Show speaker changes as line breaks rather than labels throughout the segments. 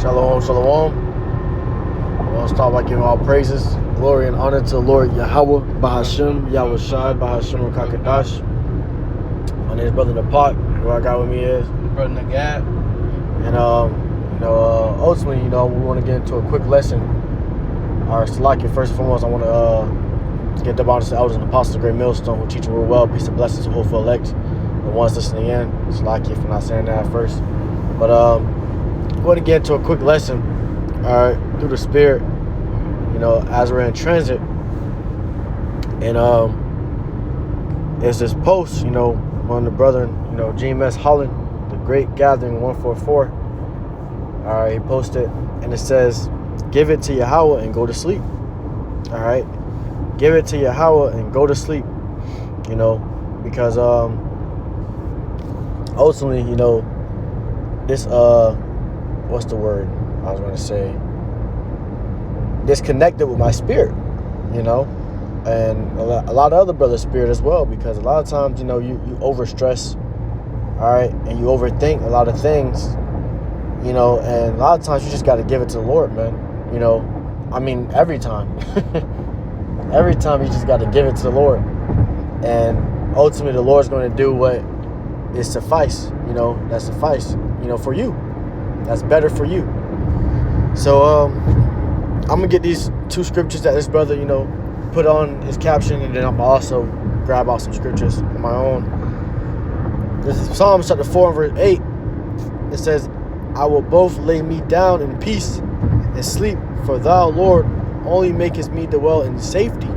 Shalom, shalom. I want to start by giving all praises, glory, and honor to the Lord YAHAWAH, BAHASHAM, YAHWASHI, BAHASHAM, QADASH. My name is Brother Napak. Who I got with me is
Brother Nagat.
And ultimately, we want to get into a quick lesson. Our Salakia, first and foremost, I want to get the honors to the elders and apostles of Great Millstone who teach real well. Peace and blessings to hopeful elect. The ones listening in, Salakia for not saying that at first. But I want to get into a quick lesson, all right, through the Spirit, as we're in transit. And it's this post, one of the brethren, GMS Holland, the Great Gathering 144. All right, he posted, and it says, "Give it to Yahawah and go to sleep." All right, give it to Yahawah and go to sleep. Because ultimately, this what's the word I was going to say? Disconnected with my spirit, and a lot of other brothers' spirit as well, because a lot of times, you overstress, all right, and you overthink a lot of things, and a lot of times you just got to give it to the Lord, man. Every time. Every time you just got to give it to the Lord. And ultimately the Lord's going to do what is suffice, that suffice, for you. That's better for you. So I'm going to get these two scriptures that this brother, put on his caption, and then I'm also grab out some scriptures of my own. This is Psalms chapter 4 and verse 8. It says, "I will both lay me down in peace and sleep, for thou, Lord, only makest me dwell in safety."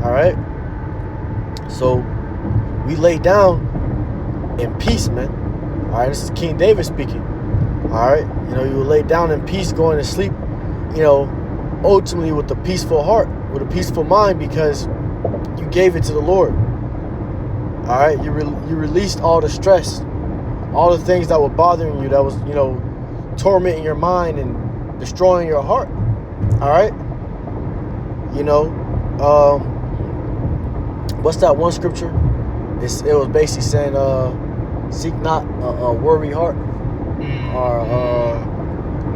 All right. So we lay down in peace, man. All right. This is King David speaking. All right. You will lay down in peace, going to sleep, ultimately with a peaceful heart, with a peaceful mind, because you gave it to the Lord. All right. You released all the stress, all the things that were bothering you, that was, tormenting your mind and destroying your heart. All right. What's that one scripture? It was basically saying, seek not a worry heart, or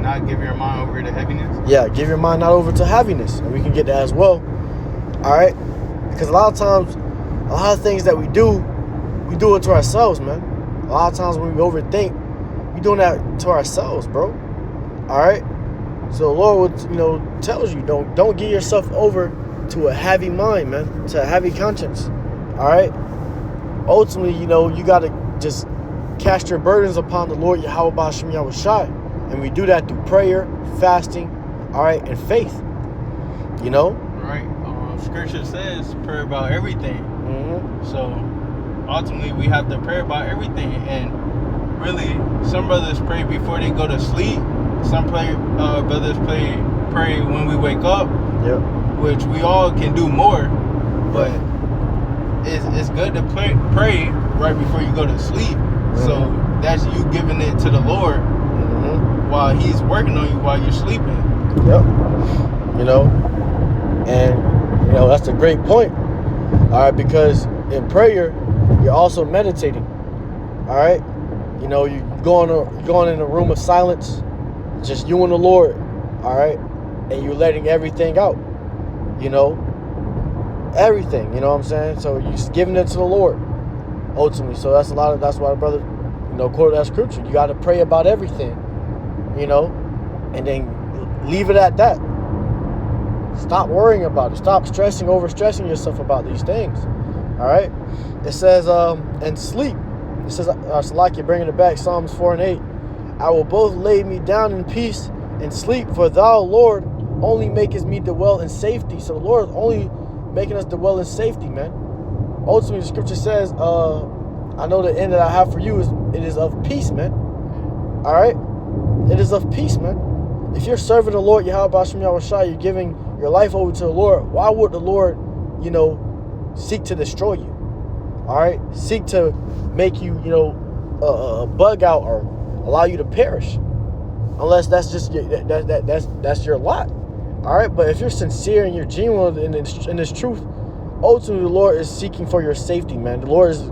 not give your mind over to heaviness.
Yeah, give your mind not over to heaviness, and we can get that as well. All right, because a lot of times, a lot of things that we do it to ourselves, man. A lot of times when we overthink, we doing that to ourselves, bro. All right. So the Lord would, tells you, don't give yourself over to a heavy mind, man, to a heavy conscience. All right. Ultimately, you got to just cast your burdens upon the Lord Yahawah BAHASHAM YAHWASHI, and we do that through prayer, fasting, all right, and faith.
Right. Scripture says pray about everything.
Mm-hmm.
So ultimately, we have to pray about everything, and really, some brothers pray before they go to sleep. Some brothers pray when we wake up,
yep,
which we all can do more, but it's good to pray right before you go to sleep. Mm-hmm. So that's you giving it to the Lord, mm-hmm, while He's working on you while you're sleeping.
Yep. And that's a great point. All right, because in prayer you're also meditating. All right, you're going in a room of silence, just you and the Lord, all right? And you're letting everything out, everything, you know what I'm saying? So you're just giving it to the Lord, ultimately. So that's why the brother, quoted that scripture. You got to pray about everything, and then leave it at that. Stop worrying about it. Stop overstressing yourself about these things, all right? It says, and sleep. It says, Salakia, bringing it back, Psalms 4 and 8. "I will both lay me down in peace and sleep, for thou, Lord, only makest me dwell in safety." So the Lord is only making us dwell in safety, man. Ultimately, the scripture says, "I know the end that I have for you it is of peace, man." All right? It is of peace, man. If you're serving the Lord, Yahawah BAHASHAM YAHWASHI, you're giving your life over to the Lord, why would the Lord, seek to destroy you? All right? Seek to make you, bug out or allow you to perish, unless that's just that's your lot. All right, but if you're sincere and you're genuine in this truth, ultimately the Lord is seeking for your safety, man. The Lord is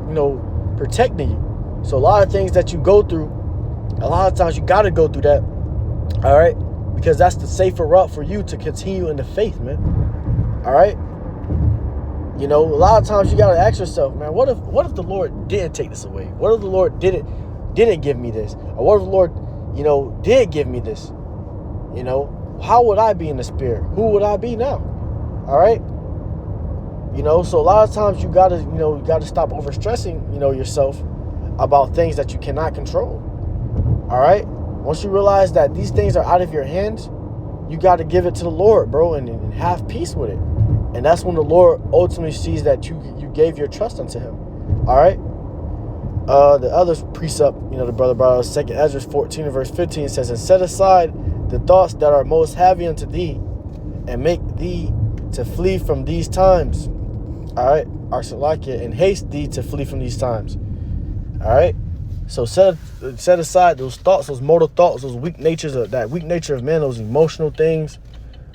protecting you. So a lot of things that you go through, a lot of times you got to go through that All right? Because that's the safer route for you to continue in the faith, man. All right? You know, a lot of times you got to ask yourself, man, what if the Lord didn't take this away? What if the Lord didn't give me this? Or what if the Lord, you know, did give me this? You know, how would I be in the spirit? Who would I be now? All right? You know, so a lot of times you got to stop overstressing, you know, yourself about things that you cannot control. All right? Once you realize that these things are out of your hands, you got to give it to the Lord, bro, and have peace with it. And that's when the Lord ultimately sees that you gave your trust unto him. All right? The other precept, you know, the brother brought out, 2 Ezra 14 and verse 15 says, and set aside the thoughts that are most heavy unto thee, and make thee to flee from these times. All right? Arsalakia, and haste thee to flee from these times. All right? So set aside those thoughts, those mortal thoughts, those weak natures, that weak nature of man, those emotional things.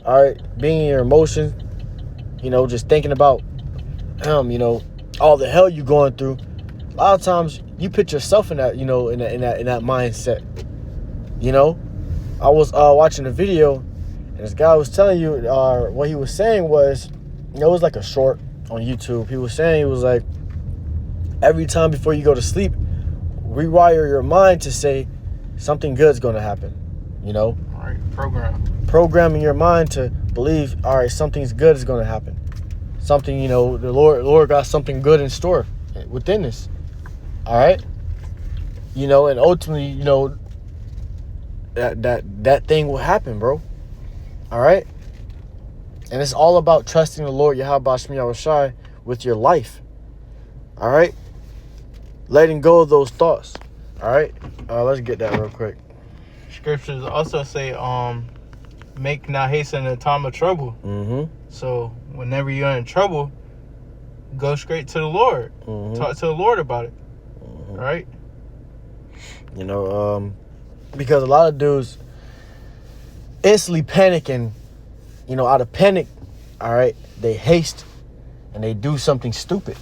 All right? Being in your emotions, you know, just thinking about, you know, all the hell you're going through. A lot of times you put yourself in that, you know, in that mindset. You know, I was watching a video, and this guy was telling you, what he was saying was, you know, it was like a short on YouTube. He was saying, he was like, every time before you go to sleep, rewire your mind to say something good's going to happen. You know,
All right,
programming your mind to believe, all right, something's good is going to happen. Something, you know, the Lord got something good in store within this. All right, you know, and ultimately, you know, that thing will happen, bro. All right, and it's all about trusting the Lord YAHAWASHI with your life. All right, letting go of those thoughts. All right, let's get that real quick.
Scriptures also say, make not haste in the time of trouble.
Mm-hmm.
So whenever you're in trouble, go straight to the Lord.
Mm-hmm.
Talk to the Lord about it.
Mm-hmm.
Right?
You know, because a lot of dudes instantly panic, and, you know, out of panic, all right, they haste and they do something stupid.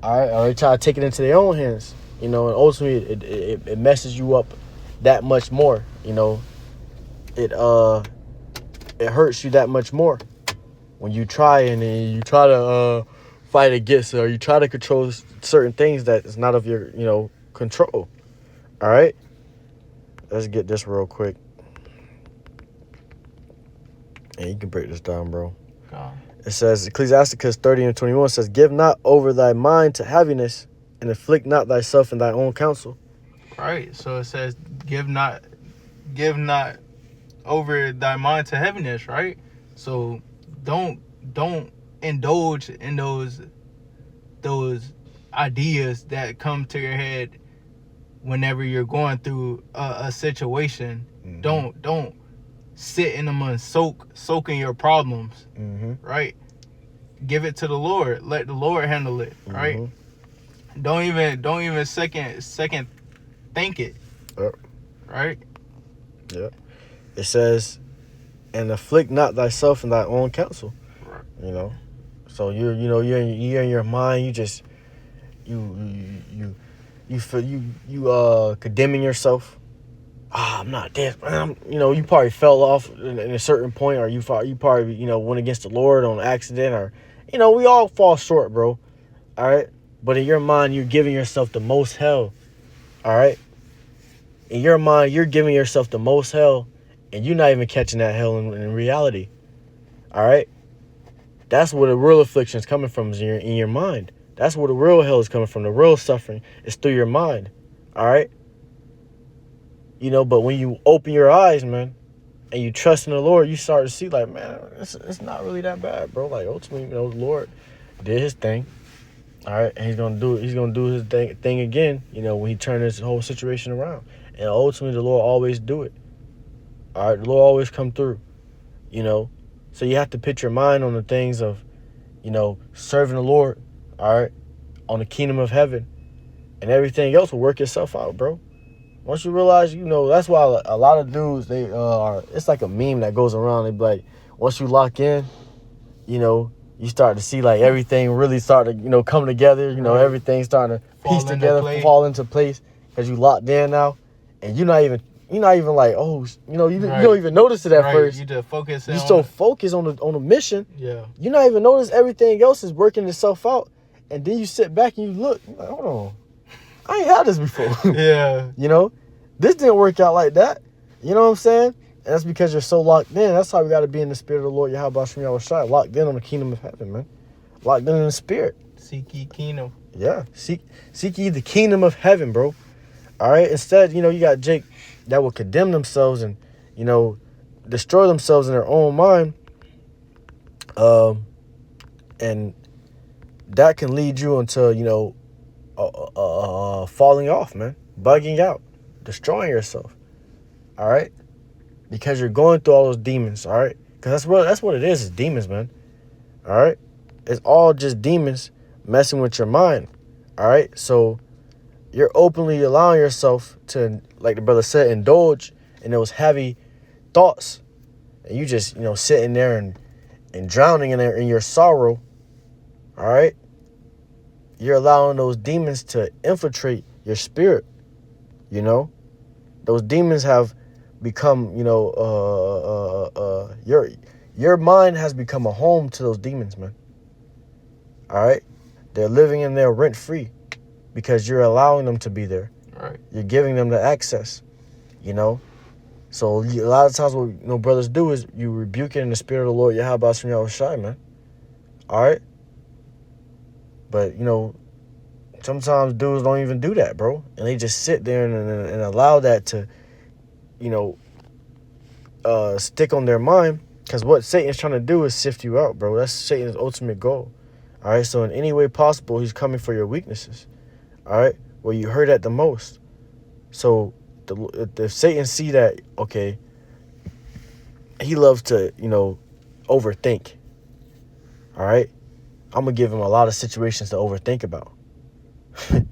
All right, or they try to take it into their own hands, you know, and ultimately it messes you up that much more. You know, it hurts you that much more when you try and you try to fight against it, or you try to control certain things that is not of your, you know, control. All right, let's get this real quick. And you can break this down, bro. It says, Ecclesiasticus 30 and 21 says, give not over thy mind to heaviness, and afflict not thyself in thy own counsel.
Right. So it says, give not over thy mind to heaviness, right? So don't indulge in those ideas that come to your head whenever you're going through a situation. Mm-hmm. Don't sit in them and soak in your problems. Mm-hmm. Right? Give it to the Lord. Let the Lord handle it. Mm-hmm. Right? Don't even second think it.
Yep.
Right?
Yeah. It says, and afflict not thyself in thy own counsel. Right. You know, so you're in your mind. You just you feel condemning yourself. I'm not this. You know, you probably fell off in a certain point, or you probably, you know, went against the Lord on accident, or, you know, we all fall short, bro. All right, but in your mind, you're giving yourself the most hell. All right, in your mind, you're giving yourself the most hell, and you're not even catching that hell in reality. All right, that's where the real affliction is coming from, is in your mind. That's where the real hell is coming from. The real suffering is through your mind. All right. You know, but when you open your eyes, man, and you trust in the Lord, you start to see, like, man, it's not really that bad, bro. Like, ultimately, you know, the Lord did his thing. All right, and he's gonna do his thing again, you know, when he turned this whole situation around. And ultimately, the Lord always do it. All right, the Lord always come through, you know. So you have to put your mind on the things of, you know, serving the Lord, all right, on the kingdom of heaven, and everything else will work itself out, bro. Once you realize, you know, that's why a lot of dudes, they it's like a meme that goes around. They be like, once you lock in, you know, you start to see, like, everything really start to, you know, come together. You know, everything starting to piece together, fall into place, because you locked in now, and you're not even you're not even like, oh, you know, you don't even notice it at first.
You just focus.
You so focused on the mission.
Yeah.
You not even notice everything else is working itself out, and then you sit back and you look. You're like, hold on, I ain't had this before.
Yeah.
You know, this didn't work out like that. You know what I'm saying? And that's because you're so locked in. That's how we got to be in the spirit of the Lord, YAHAWASHI, locked in on the kingdom of heaven, man. Locked in the spirit.
Seek ye kingdom.
Yeah, seek ye the kingdom of heaven, bro. All right. Instead, you know, you got Jake that will condemn themselves and, you know, destroy themselves in their own mind. And that can lead you into, you know, falling off, man, bugging out, destroying yourself. All right, because you're going through all those demons. All right, because that's what it is demons, man. All right, it's all just demons messing with your mind. All right, so you're openly allowing yourself to, like the brother said, indulge in those heavy thoughts, and you just, you know, sitting there and drowning in your sorrow. All right, you're allowing those demons to infiltrate your spirit. You know, those demons have become, you know, your mind has become a home to those demons, man. All right, they're living in there rent free because you're allowing them to be there.
Right.
You're giving them the access. You know, so a lot of times what, you know, brothers do is you rebuke it in the spirit of the Lord, YAHAWASHI, man. All right, but you know, sometimes dudes don't even do that, bro, and they just sit there and allow that to, you know, stick on their mind, because what Satan's trying to do is sift you out, bro. That's Satan's ultimate goal. All right, so in any way possible, he's coming for your weaknesses. All right, where you hurt at the most. So if Satan see that, okay, he loves to, you know, overthink. All right, I'm gonna give him a lot of situations to overthink about. All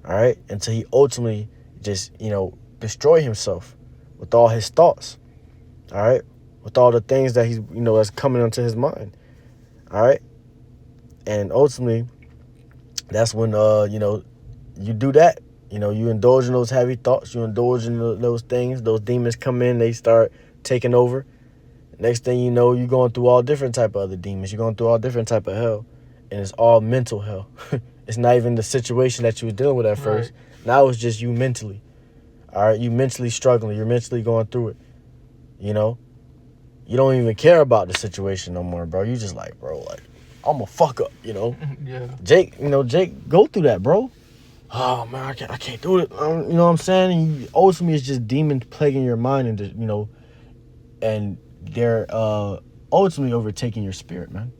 right, until he ultimately just, you know, destroy himself with all his thoughts. All right, with all the things that he's, you know, that's coming into his mind. All right, and ultimately, that's when you know, you do that. You know, you indulge in those heavy thoughts. You indulge in those things. Those demons come in. They start taking over. Next thing you know, you're going through all different type of other demons. You're going through all different type of hell, and it's all mental hell. It's not even the situation that you were dealing with at first. Right. Now it's just you mentally. All right, you mentally struggling. You're mentally going through it. You know, you don't even care about the situation no more, bro. You just like, bro, like, I'm a fuck up, you know.
Yeah.
Jake, you know, Jake, go through that, bro. Oh man, I can't do it. You know what I'm saying? And ultimately, it's just demons plaguing your mind, and you know, and they're ultimately overtaking your spirit, man.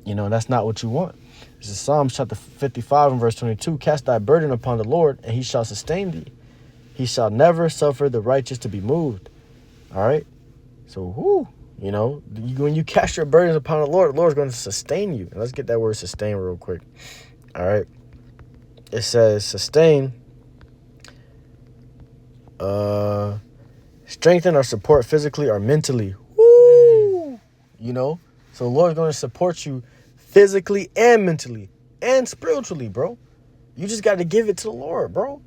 You know, that's not what you want. This is Psalms chapter 55 and verse 22. Cast thy burden upon the Lord, and he shall sustain thee. He shall never suffer the righteous to be moved. All right? So, you know, when you cast your burdens upon the Lord's going to sustain you. And let's get that word sustain real quick. All right? It says sustain, strengthen or support physically or mentally. Woo! You know? So the Lord's going to support you physically and mentally and spiritually, bro. You just got to give it to the Lord, bro.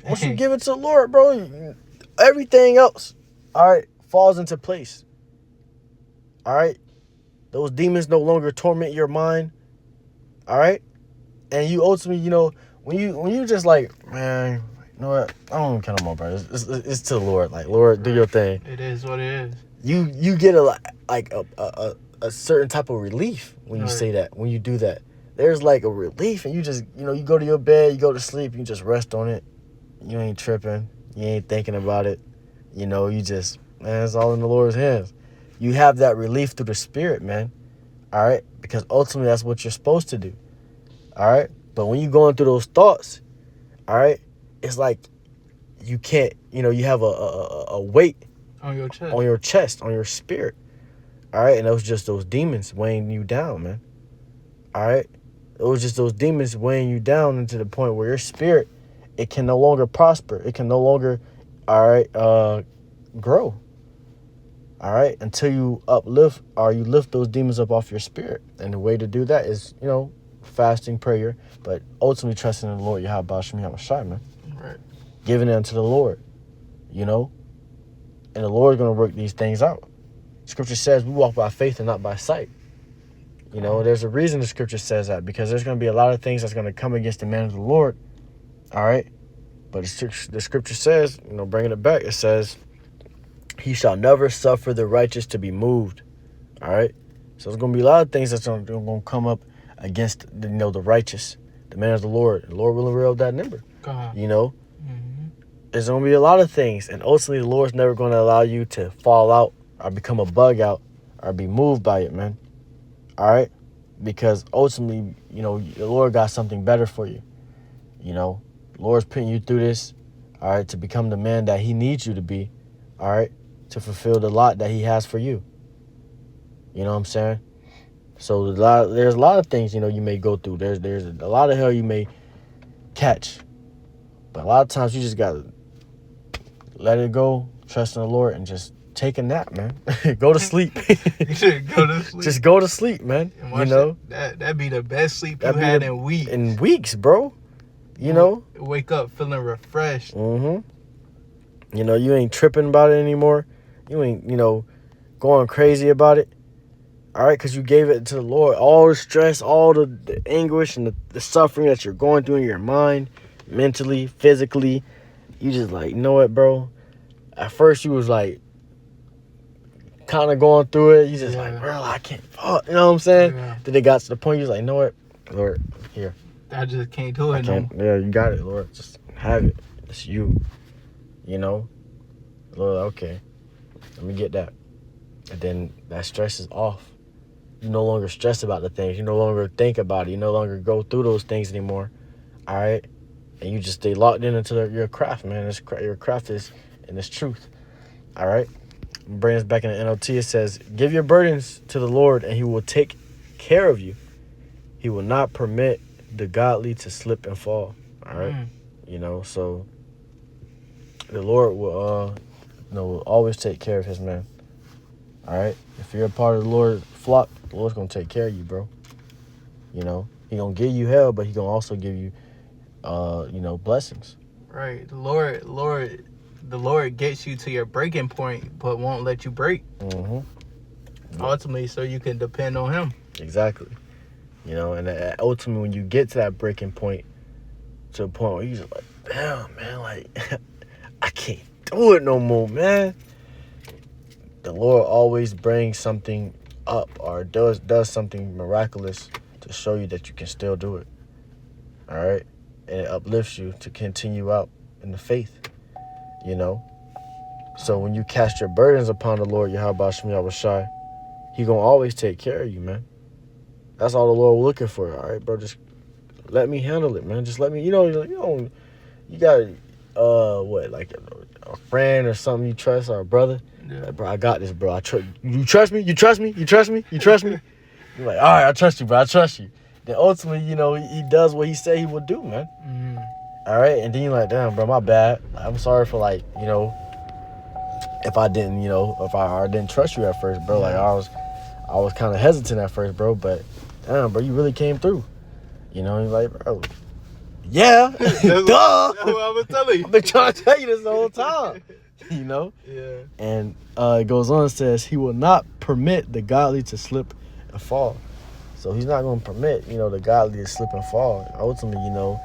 Once you give it to the Lord, bro, everything else, all right, falls into place. All right? Those demons no longer torment your mind. All right? And you ultimately, you know, when you just like, man, you know what? I don't even care no more, bro. It's to the Lord. Like, Lord, do your thing.
It is what it is.
You get a certain type of relief when you say that, when you do that. There's like a relief, and you just, you know, you go to your bed, you go to sleep, you just rest on it. You ain't tripping. You ain't thinking about it. You know, you just, man, it's all in the Lord's hands. You have that relief through the Spirit, man. All right? Because ultimately, that's what you're supposed to do. All right? But when you're going through those thoughts, all right, it's like you can't, you know, you have a weight
on your chest,
on your spirit. All right? And it was just those demons weighing you down, man. All right? It was just those demons weighing you down into the point where your spirit, it can no longer prosper. It can no longer, all right, grow. All right, until you uplift or you lift those demons up off your spirit. And the way to do that is, you know, fasting, prayer, but ultimately trusting in the Lord, YAHAWASHI, man.
Right.
Giving it unto the Lord. you know, and the Lord's going to work these things out. Scripture says we walk by faith and not by sight. You know, there's a reason the scripture says that, because there's going to be a lot of things that's going to come against the man of the Lord. All right. But the scripture says, you know, bringing it back, it says, he shall never suffer the righteous to be moved. All right. So there's going to be a lot of things that's going to come up against, the, you know, the righteous, the man of the Lord. The Lord will reveal that number.
God.
You know, there's going to be a lot of things. And ultimately, the Lord's never going to allow you to fall out or become a bug out or be moved by it, man. All right. Because ultimately, you know, the Lord got something better for you. You know, the Lord's putting you through this, all right, to become the man that he needs you to be, all right, to fulfill the lot that he has for you. You know what I'm saying? So there's a lot of things, you know, you may go through. There's a lot of hell you may catch. But a lot of times you just got to let it go, trust in the Lord, and just take a nap, man. Go to sleep.
You should go to sleep.
Just go to sleep, man. You know?
That'd be the best sleep you had in weeks.
In weeks, bro. You know?
Wake up feeling refreshed.
Mm-hmm. You know, you ain't tripping about it anymore. You ain't, you know, going crazy about it. All right? Because you gave it to the Lord. All the stress, all the anguish and the suffering that you're going through in your mind, mentally, physically. You just like, you know what, bro? At first you was like, kind of going through it. You just like, bro, I can't. You know what I'm saying?
Yeah.
Then it got to the point you was like, you know what, Lord, here.
I just can't do it no more.
Yeah, you got it, Lord. Just have it. It's you. You know? Lord, okay. Let me get that. And then that stress is off. You no longer stress about the things. You no longer think about it. You no longer go through those things anymore. All right? And you just stay locked into your craft, man. Your craft is in this truth. All right? Bring us back in the NLT. It says, give your burdens to the Lord and he will take care of you. He will not permit the godly to slip and fall. All right. You know, so the Lord will, will always take care of his man. All right. If you're a part of the Lord's flock, the Lord's going to take care of you, bro. You know, he going to give you hell, but he going to also give you, blessings.
Right. The Lord gets you to your breaking point, but won't let you break. Ultimately, so you can depend on him.
Exactly. You know, and ultimately, when you get to that breaking point, to a point where you're just like, damn, man, like, I can't do it no more, man. The Lord always brings something up or does something miraculous to show you that you can still do it. All right? And it uplifts you to continue out in the faith. You know? So when you cast your burdens upon the Lord, YAHAWASHI, he gonna always take care of you, man. That's all the Lord looking for. All right, bro, just let me handle it, man. Just let me, you got like a friend or something you trust, or a brother.
Yeah.
Like, bro, I got this, bro. You trust me? You trust me? You trust me? You trust me? You're like, all right, I trust you, bro. I trust you. Then ultimately, he does what he said he would do, man. All right, and then you're like, damn, bro, my bad. I'm sorry for if I didn't, if I didn't trust you at first, bro. Like I was kind of hesitant at first, bro, but damn, bro, you really came through. You're like, bro, yeah, duh.
That's what I was telling you.
I've been trying to tell you this the whole time.
Yeah.
And it goes on and says, he will not permit the godly to slip and fall. So he's not going to permit, the godly to slip and fall. Ultimately, the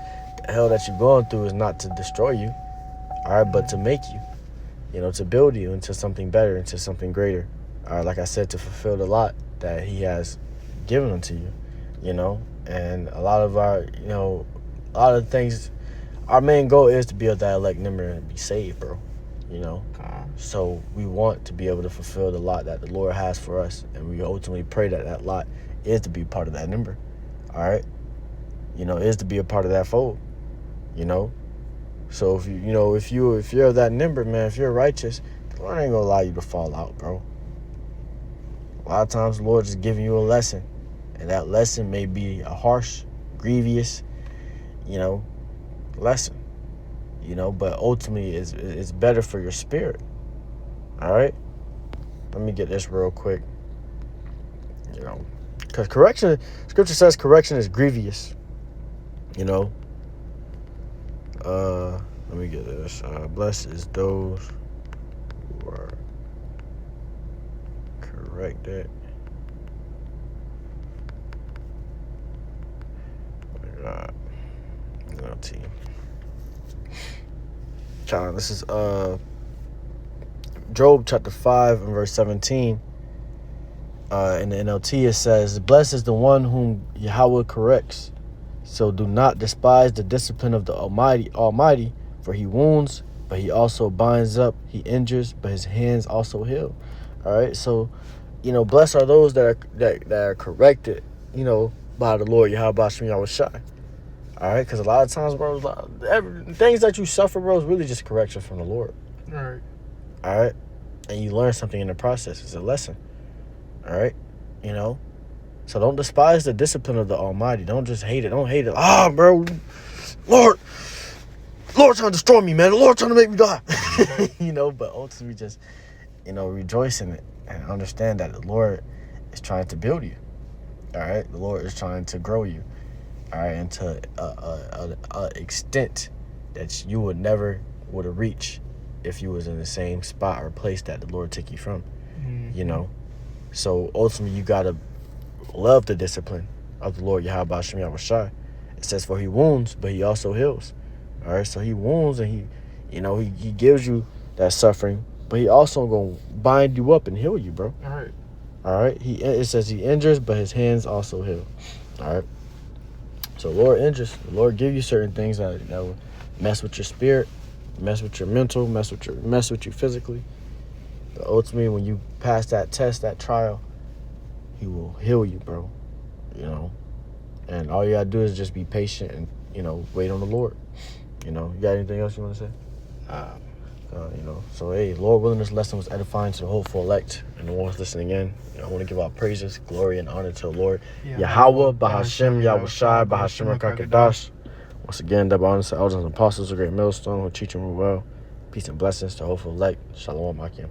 hell that you're going through is not to destroy you, all right, but to make you, to build you into something better, into something greater. All right, like I said, to fulfill the lot that he has given unto you, and a lot of our, a lot of things, our main goal is to build that elect number and be saved, bro, So we want to be able to fulfill the lot that the Lord has for us, and we ultimately pray that that lot is to be part of that number, all right? Is to be a part of that fold, So if if you're that number, man, if you're righteous, the Lord ain't gonna allow you to fall out, bro. A lot of times the Lord is giving you a lesson, and that lesson may be a harsh, grievous, lesson, but ultimately it's better for your spirit. All right? Let me get this real quick. Because scripture says correction is grievous. Let me get this. Blessed is those before I correct it. NLT. Child, this is Job chapter 5 and verse 17. In the NLT it says, "Blessed is the one whom Yahawah corrects. So do not despise the discipline of the Almighty, for he wounds, but he also binds up. He injures, but his hands also heal." All right, so blessed are those that are corrected, by the Lord YAHAWASHI. All right, because a lot of times, bro, things that you suffer, bro, is really just correction from the Lord.
Right.
All right, and you learn something in the process. It's a lesson. All right, so don't despise the discipline of the Almighty. Don't just hate it. Don't hate it. Bro, Lord trying to destroy me, man. The Lord trying to make me die. But ultimately just, rejoice in it and understand that the Lord is trying to build you. All right, the Lord is trying to grow you. All right, and to an extent that you would never would have reached if you was in the same spot or place that the Lord took you from.
Mm-hmm.
So ultimately you gotta love the discipline of the Lord YAHAWASHI. It says, "For he wounds, but he also heals." All right, so he wounds and he gives you that suffering, but he also gonna bind you up and heal you, bro.
All right.
All right. It says he injures, but his hands also heal. All right. So Lord injures. The Lord give you certain things that will mess with your spirit, mess with your mental, mess with you physically. But ultimately, when you pass that test, that trial, he will heal you, bro. And all you gotta do is just be patient and wait on the Lord. You got anything else you want to say? So hey, Lord willing, this lesson was edifying to the hopeful elect and the ones listening in. I want to give our praises, glory, and honor to the Lord. Yahawah, BAHASHAM, Yahawashi, BAHASHAM, QADASH. Once again, double honor to elders and apostles of great Millstone who teach them well. Peace and blessings to hopeful elect. Shalom, Akim.